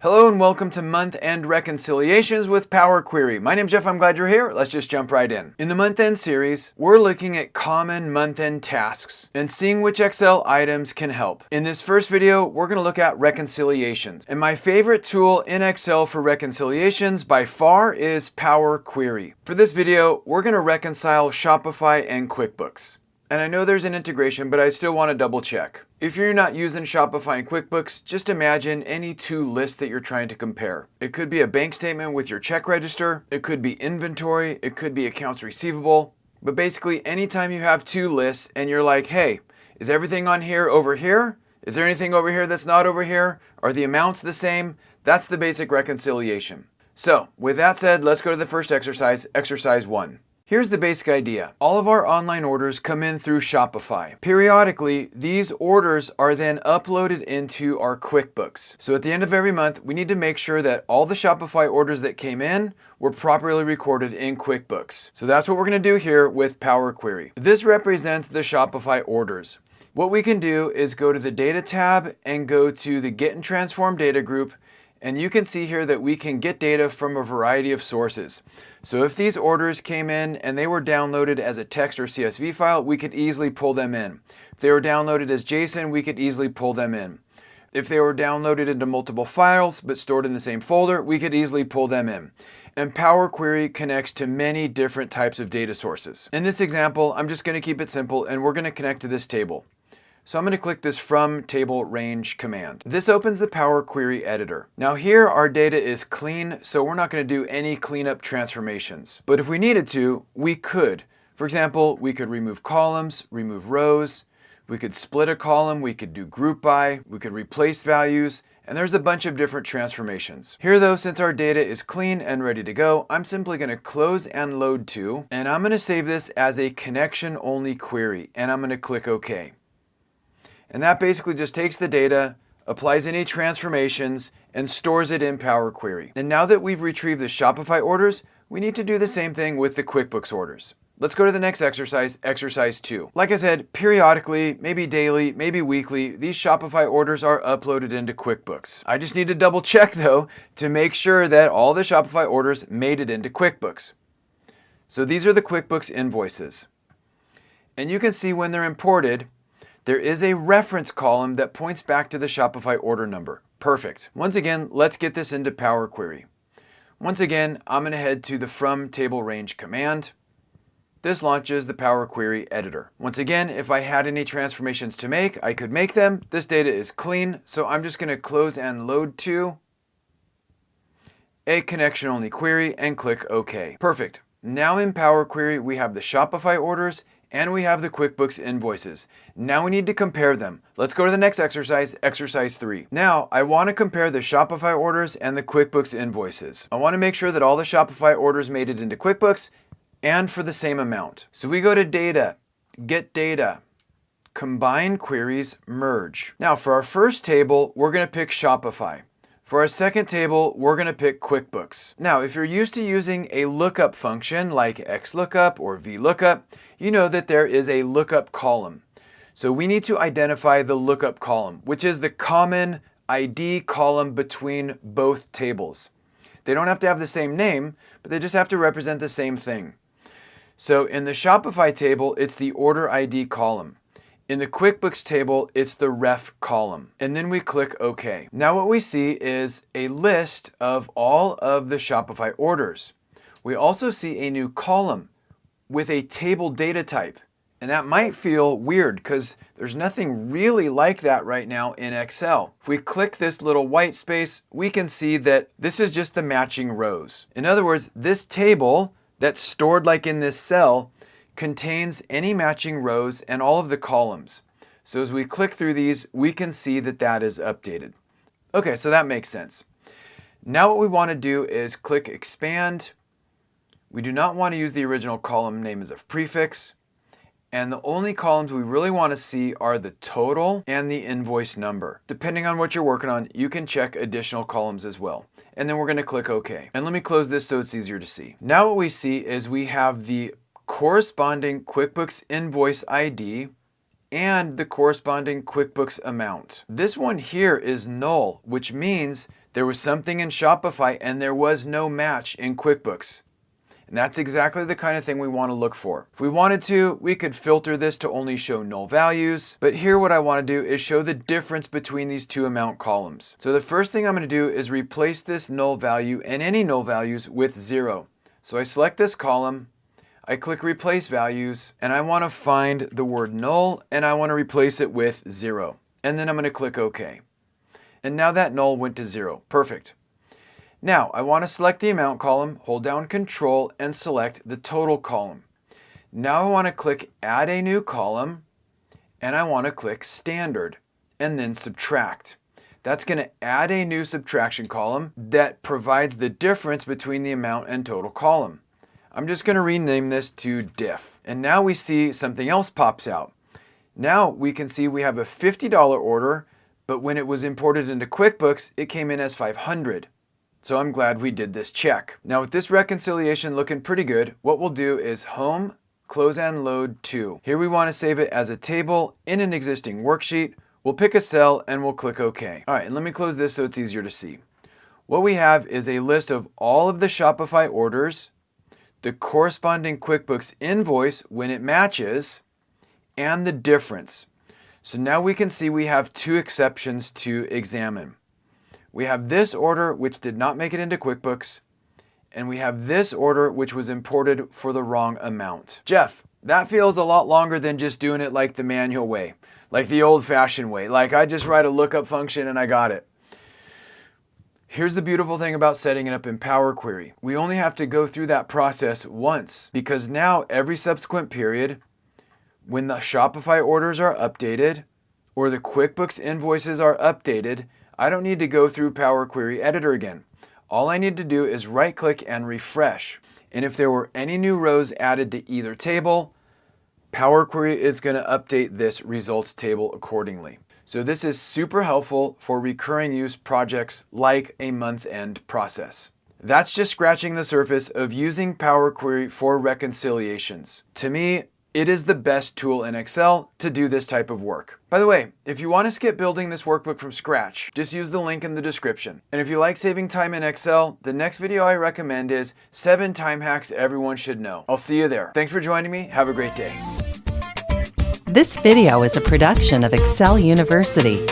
Hello and welcome to month-end reconciliations with Power Query. My name's Jeff, I'm glad you're here. Let's just jump right in. In the month-end series, we're looking at common month-end tasks and seeing which Excel items can help. In this first video, we're going to look at reconciliations. And my favorite tool in Excel for reconciliations by far is Power Query. For this video, we're going to reconcile Shopify and QuickBooks. And I know there's an integration, but I still want to double check. If you're not using Shopify and QuickBooks, just imagine any two lists that you're trying to compare. It could be a bank statement with your check register, it could be inventory, it could be accounts receivable. But basically, anytime you have two lists and you're like, hey, is everything on here over here? Is there anything over here that's not over here? Are the amounts the same? That's the basic reconciliation. So, with that said, let's go to the first exercise, exercise 1. Here's the basic idea. All of our online orders come in through Shopify. Periodically, these orders are then uploaded into our QuickBooks. So at the end of every month, we need to make sure that all the Shopify orders that came in were properly recorded in QuickBooks. So that's what we're going to do here with Power Query. This represents the Shopify orders. What we can do is go to the Data tab and go to the Get and Transform Data group. And you can see here that we can get data from a variety of sources. So if these orders came in and they were downloaded as a text or CSV file, we could easily pull them in. If they were downloaded as JSON, we could easily pull them in. If they were downloaded into multiple files but stored in the same folder, we could easily pull them in. And Power Query connects to many different types of data sources. In this example, I'm just going to keep it simple and we're going to connect to this table. So I'm going to click this From Table Range command. This opens the Power Query editor. Now here our data is clean, so we're not going to do any cleanup transformations. But if we needed to, we could. For example, we could remove columns, remove rows, we could split a column, we could do group by, we could replace values, and there's a bunch of different transformations. Here though, since our data is clean and ready to go, I'm simply going to close and load to, and I'm going to save this as a connection only query, and I'm going to click OK. And that basically just takes the data, applies any transformations, and stores it in Power Query. And now that we've retrieved the Shopify orders, we need to do the same thing with the QuickBooks orders. Let's go to the next exercise, exercise 2. Like I said, periodically, maybe daily, maybe weekly, these Shopify orders are uploaded into QuickBooks. I just need to double check though to make sure that all the Shopify orders made it into QuickBooks. So these are the QuickBooks invoices. And you can see when they're imported, there is a reference column that points back to the Shopify order number. Perfect. Once again, let's get this into Power Query. Once again, I'm going to head to the From Table Range command. This launches the Power Query editor. Once again, if I had any transformations to make, I could make them. This data is clean, so I'm just going to close and load to a connection only query and click OK. Perfect. Now in Power Query, we have the Shopify orders and we have the QuickBooks invoices. Now we need to compare them. Let's go to the next exercise, exercise 3. Now I want to compare the Shopify orders and the QuickBooks invoices. I want to make sure that all the Shopify orders made it into QuickBooks and for the same amount. So we go to Data, Get Data, Combine Queries, Merge. Now for our first table, we're going to pick Shopify. For our second table, we're going to pick QuickBooks. Now, if you're used to using a lookup function like XLOOKUP or VLOOKUP, you know that there is a lookup column. So we need to identify the lookup column, which is the common ID column between both tables. They don't have to have the same name, but they just have to represent the same thing. So in the Shopify table, it's the order ID column. In the QuickBooks table, it's the ref column. And then we click OK. Now what we see is a list of all of the Shopify orders. We also see a new column with a table data type. And that might feel weird because there's nothing really like that right now in Excel. If we click this little white space, we can see that this is just the matching rows. In other words, this table that's stored like in this cell contains any matching rows and all of the columns. So as we click through these, we can see that that is updated. Okay, so that makes sense. Now what we want to do is click Expand. We do not want to use the original column name as a prefix. And the only columns we really want to see are the total and the invoice number. Depending on what you're working on, you can check additional columns as well. And then we're going to click OK. And let me close this so it's easier to see. Now what we see is we have the corresponding QuickBooks invoice ID and the corresponding QuickBooks amount. This one here is null, which means There was something in Shopify and there was no match in QuickBooks. And that's exactly the kind of thing we want to look for. If we wanted to, we could filter this to only show null values. But here what I want to do is show the difference between these two amount columns. So the first thing I'm going to do is replace this null value and any null values with 0. So I select this column, I click replace values, and I want to find the word null and I want to replace it with 0. And then I'm going to click OK. And now that null went to 0. Perfect. Now I want to select the amount column, hold down Control and select the total column. Now I want to click add a new column and I want to click standard and then subtract. That's going to add a new subtraction column that provides the difference between the amount and total column. I'm just going to rename this to diff. And now we see something else pops out. Now we can see we have a $50 order, but when it was imported into QuickBooks, it came in as $500. So I'm glad we did this check. Now with this reconciliation looking pretty good, what we'll do is Home, Close and Load To. Here we want to save it as a table in an existing worksheet. We'll pick a cell and we'll click OK. All right, and let me close this so it's easier to see. What we have is a list of all of the Shopify orders, the corresponding QuickBooks invoice when it matches, and the difference. So now we can see we have two exceptions to examine. We have this order which did not make it into QuickBooks, and we have this order which was imported for the wrong amount. Jeff, that feels a lot longer than just doing it like the manual way, like the old-fashioned way. Like I just write a lookup function and I got it. Here's the beautiful thing about setting it up in Power Query. We only have to go through that process once because now every subsequent period, when the Shopify orders are updated or the QuickBooks invoices are updated, I don't need to go through Power Query Editor again. All I need to do is right-click and refresh. And if there were any new rows added to either table, Power Query is going to update this results table accordingly. So this is super helpful for recurring use projects like a month-end process. That's just scratching the surface of using Power Query for reconciliations. To me, it is the best tool in Excel to do this type of work. By the way, if you want to skip building this workbook from scratch, just use the link in the description. And if you like saving time in Excel, the next video I recommend is 7 time hacks everyone should know. I'll see you there. Thanks for joining me. Have a great day. This video is a production of Excel University.